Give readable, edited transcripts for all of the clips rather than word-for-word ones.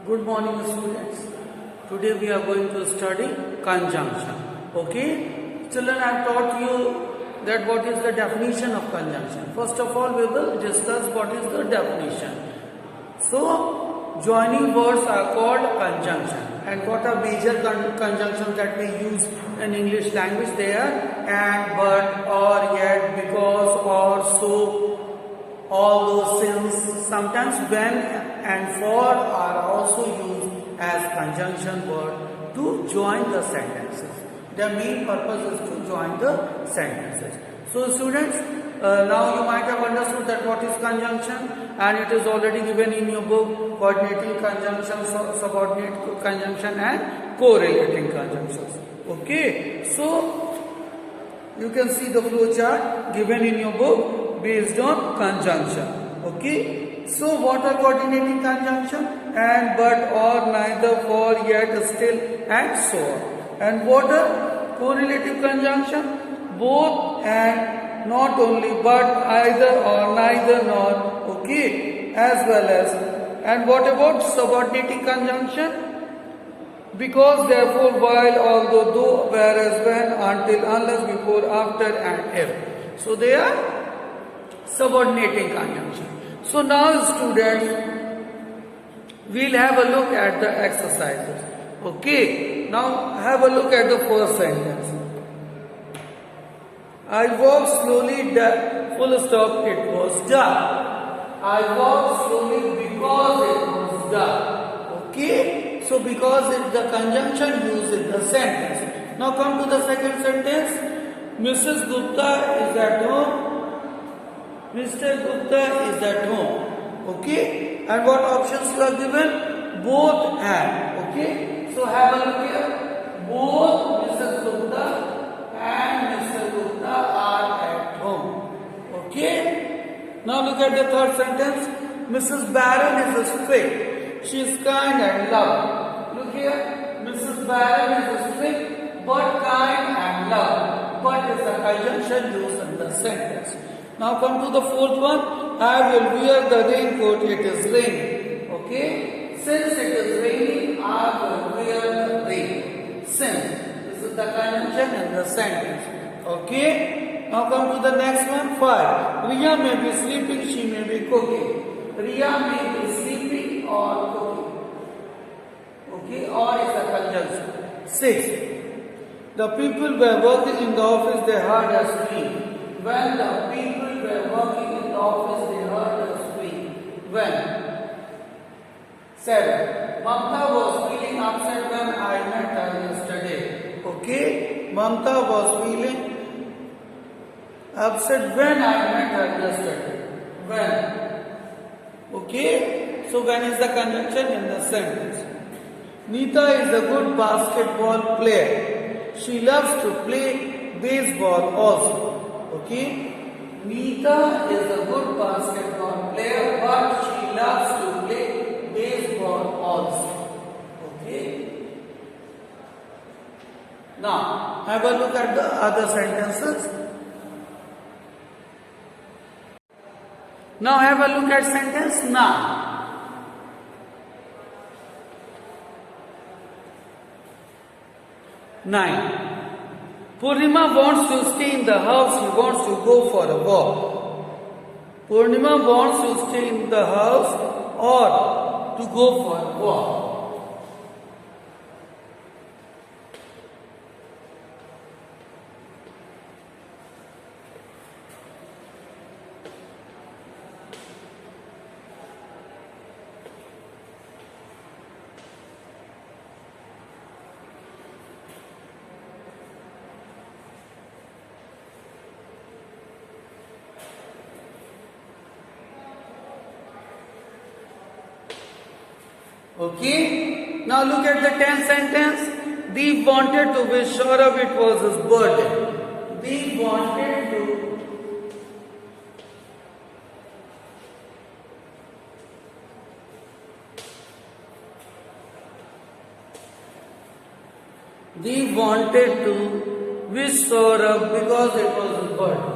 Good morning, students. Today we are going to study conjunction. Okay? Children, I have taught you that what is the definition of conjunction. First of all, we will discuss what is the definition. So, joining words are called conjunction. And what are major conjunctions that we use in English language? They are and, but, or, yet, because, or, so, all those things. Sometimes when and for are also used as conjunction word to join the sentences. Their main purpose is to join the sentences. So students, now you might have understood that what is conjunction, and it is already given in your book: coordinating conjunction, subordinate conjunction and correlating conjunctions. Okay, so you can see the flow chart given in your book based on conjunction. Okay, so what are coordinating conjunction? And, but, or, neither, for, yet, still, and so on. And what are correlative conjunction? Both and, not only, but, either or, neither nor. Okay, as well as. And what about subordinating conjunction? Because, therefore, while, although, though, whereas, when, until, unless, before, after, and if. So they are subordinating conjunction. So now students, we'll have a look at the exercises. Okay, now have a look at the first sentence. I walked slowly, full stop, it was dark. I walked slowly because it was dark. Okay, so because it's the conjunction used in the sentence. Now come to the second sentence. Mrs. Gupta is at home. Mr. Gupta is at home. Okay, and what options you are given? Both and. Okay, so have a look here. Both Mrs. Gupta and Mr. Gupta are at home. Okay, now look at the third sentence. Mrs. Barron is strict. She is kind and loving. Look here. Mrs. Barron is strict but kind and loving. But is a conjunction used in the sentence. Now come to the fourth one. I will wear the raincoat. It is raining. Okay. Since it is raining, I will wear the rain. Since. This is the conjunction in the sentence. Okay. Now come to the next one. 5. Riya may be sleeping. She may be cooking. Riya may be sleeping or cooking. Okay. Or is a conjunction. 6. The people were working in the office. They heard us scream. When the people were working in the office, they heard us scream. When? 7. Mamta was feeling upset when I met her yesterday. Okay? Mamta was feeling upset when I met her yesterday. When? Okay? So when is the conjunction in the sentence? Nita is a good basketball player. She loves to play baseball also. Okay, Nita is a good basketball player, but she loves to play baseball also. Okay. Now, have a look at the other sentences. Now, have a look at sentence 9. 9. Purnima wants to stay in the house, he wants to go for a walk. Purnima wants to stay in the house or to go for a walk. Okay, now look at the 10th sentence. Deep wanted to be sure of it was his birthday. Deep wanted to wish Saurabh because it was his birthday.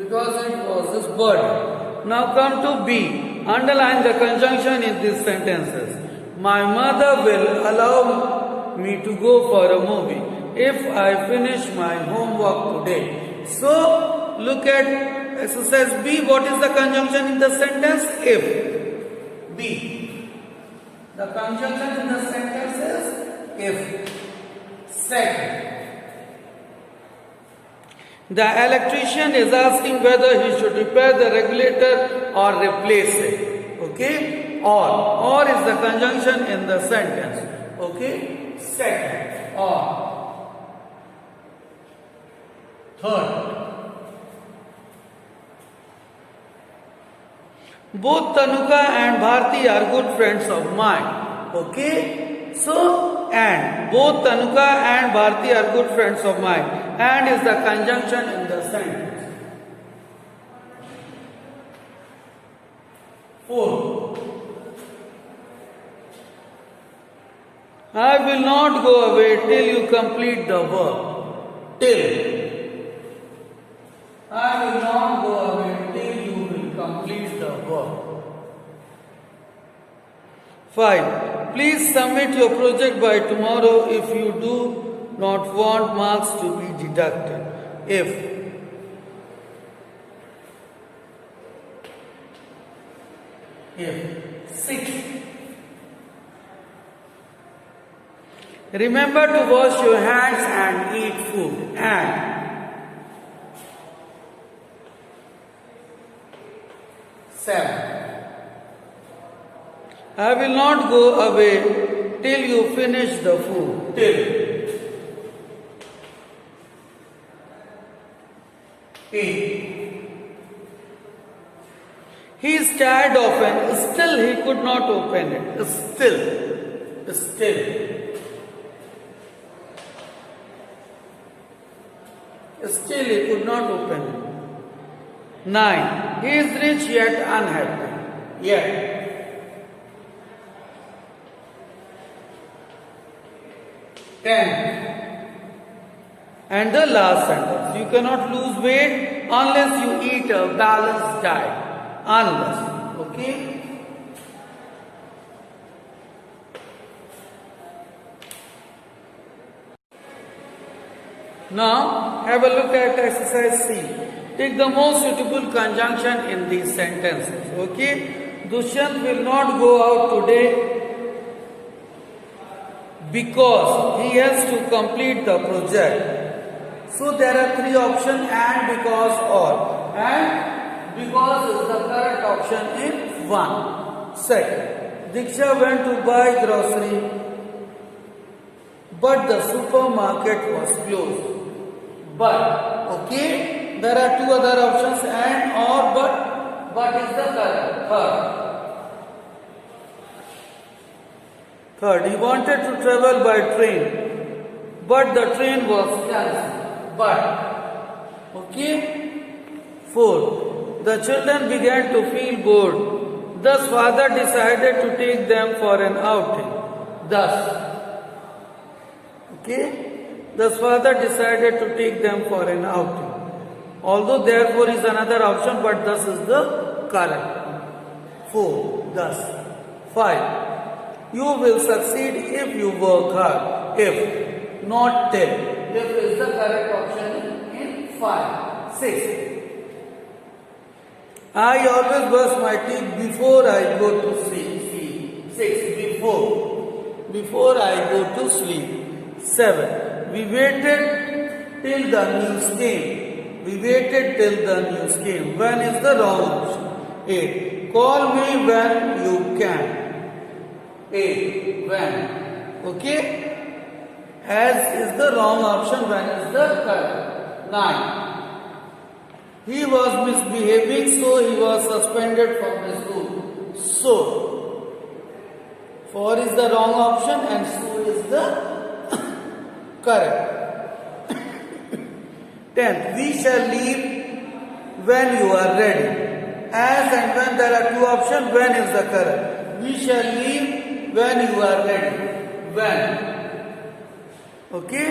because it was this bird. Now come to B. Underline the conjunction in these sentences. My mother will allow me to go for a movie if I finish my homework today. So, look at exercise B. What is the conjunction in the sentence? If. B. The conjunction in the sentence is if. Second. The electrician is asking whether he should repair the regulator or replace it. Okay? Or is the conjunction in the sentence. Okay? Second. Or. Third. Both Tanuka and Bharti are good friends of mine. Okay? So, and. Both Tanuka and Bharti are good friends of mine. And is the conjunction in the sentence. 4. I will not go away till you complete the work. Till. I will not go away till you will complete the work. 5. Please submit your project by tomorrow if you do not want marks to be deducted. If. 6. Remember to wash your hands and eat food. And. 7. I will not go away till you finish the food. Till. 8. He is tired often, still he could not open it. Still he could not open it. 9. He is rich yet unhappy. Yet. 10. And the last sentence. You cannot lose weight unless you eat a balanced diet. Unless. Okay? Now, have a look at exercise C. Take the most suitable conjunction in these sentences. Okay? Dushyant will not go out today because he has to complete the project. So there are 3 options: and, because, or. And because is the correct option in 1. Second, Diksha went to buy grocery, but the supermarket was closed. But, okay, there are 2 other options: and, or, but is the correct. Third, he wanted to travel by train, but the train was cancelled. But, okay. 4. The children began to feel bored. Thus, father decided to take them for an outing. Thus, father decided to take them for an outing. Although, therefore is another option, but thus is the correct. 4. Thus. 5. You will succeed if you work hard. If, not till. If is the correct option in 5. 6. I always brush my teeth before I go to sleep. 6. Before I go to sleep. 7. We waited till the news came. When is the wrong option? 8. Call me when you can. 8. When. Okay? As is the wrong option, when is the correct. 9. He was misbehaving, so he was suspended from the school. So, 4 is the wrong option and so is the correct. 10th, we shall leave when you are ready. As and when there are 2 options, when is the correct. We shall leave when you are ready. When. Okay?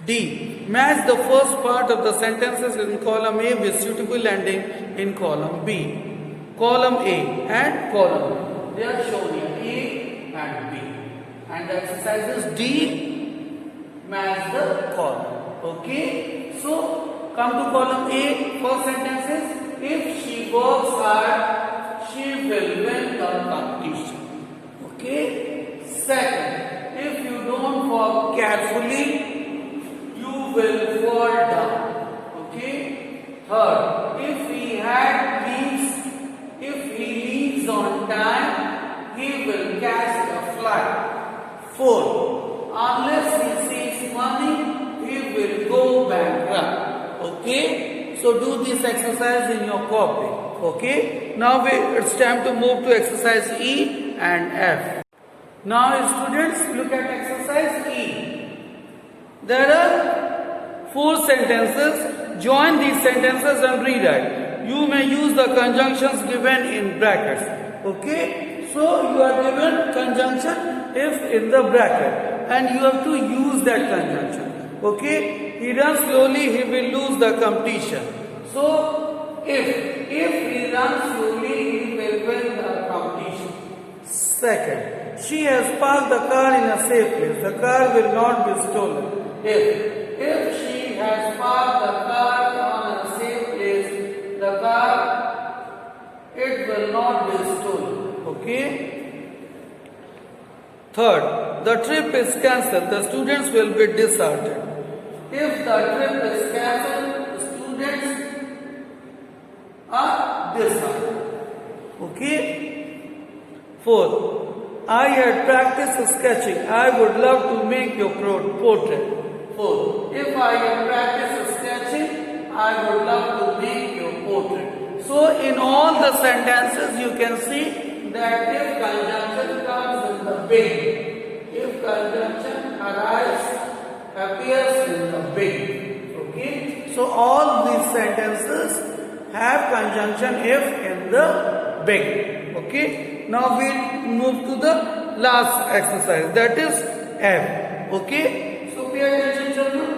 D. Match the first part of the sentences in column A with suitable ending in column B. Column A and column B. They are shown here, A and B. And the exercise is D. Match the column. Okay. So, come to column A. First sentence is, if she works hard, she will win the competition. Okay. Second, if you don't walk carefully, you will fall down. Okay. Third, if he leaves on time, he will catch the flight. Fourth, unless he saves money, he will go bankrupt. Okay. So do this exercise in your copy. Okay. Now it's time to move to exercise E and F. Now students, look at exercise E. There are 4 sentences. Join these sentences and rewrite. You may use the conjunctions given in brackets. Okay. So you are given conjunction if in the bracket and you have to use that conjunction. Okay. He runs slowly, he will lose the competition. So if he runs slowly, he will win the competition. Second, she has parked the car in a safe place. The car will not be stolen. If she has parked the car on a safe place, the car, it will not be stolen. Okay. Third, the trip is cancelled. The students will be disheartened. If the trip is cancelled, the students are disheartened. Okay. Fourth, I had practiced sketching. I would love to make your portrait. Fourth, if I had practiced sketching, I would love to make your portrait. So in all the sentences you can see that if conjunction comes in the beginning, if conjunction appears in the beginning. Okay. So all these sentences have conjunction if in the beginning. Okay. Now we move to the last exercise, that is F. Okay. So pay attention children.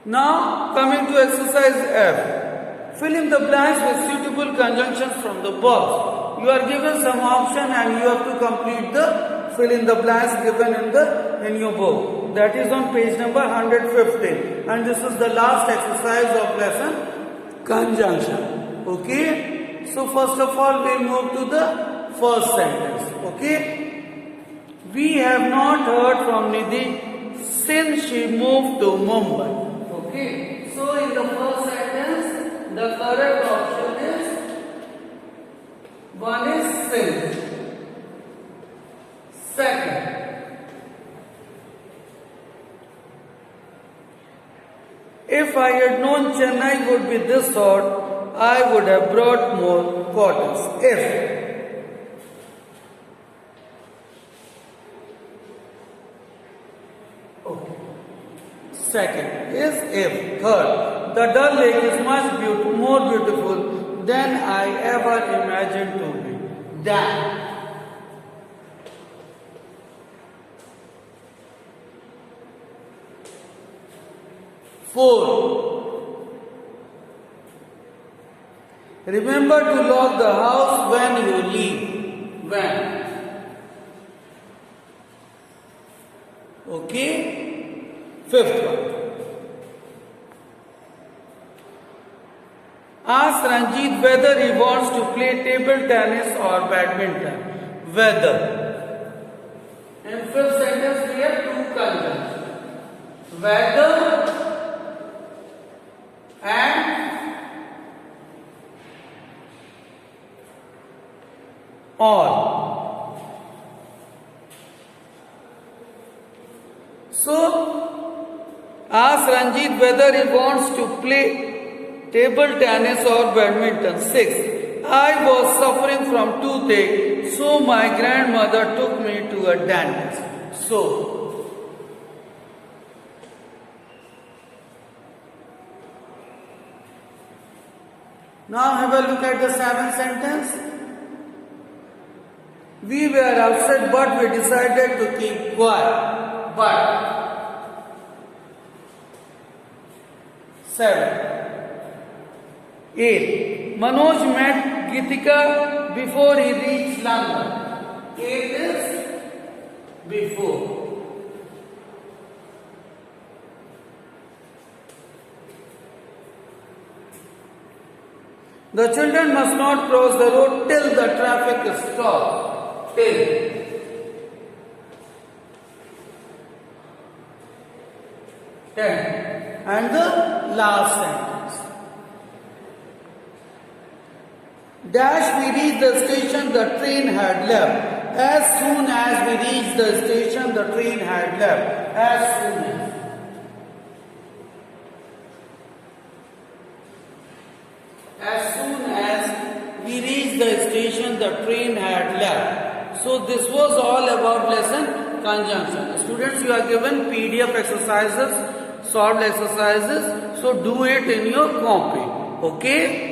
Now coming to exercise F. Fill in the blanks with suitable conjunctions from the box. You are given some option and you have to complete the fill in the blanks given in your book. That is on page number 115. And this is the last exercise of lesson conjunction. Okay. So first of all we move to the first sentence. Okay. We have not heard from Nidhi since she moved to Mumbai. Okay. So in the first sentence, the correct option is one is since. Second, if I had known Chennai would be this hot, I would have brought more cottons. If. Okay. Second is if. Third, the Dal Lake is much more beautiful than I ever imagined to be. Than. Four. Remember to lock the house when you leave. When. Okay. Fifth one. Ask Ranjit whether he wants to play table tennis or badminton. Whether. In fifth sentence we have two conjunctions. Whether and or. So, ask Ranjit whether he wants to play table tennis or badminton. 6. I was suffering from toothache, so my grandmother took me to a dentist. So, now have a look at the seventh sentence. We were upset, but we decided to keep quiet. But 7. 8. Manoj met Gitika before he reached London. 8 is before. The children must not cross the road till the traffic is stopped. Till. 10. And the last sentence. Dash, we reached the station, the train had left. As soon as we reached the station, the train had left. As soon as. As soon as we reached the station, the train had left. So this was all about lesson conjunction. Students, you are given PDF exercises, solved exercises. So do it in your copy. Okay.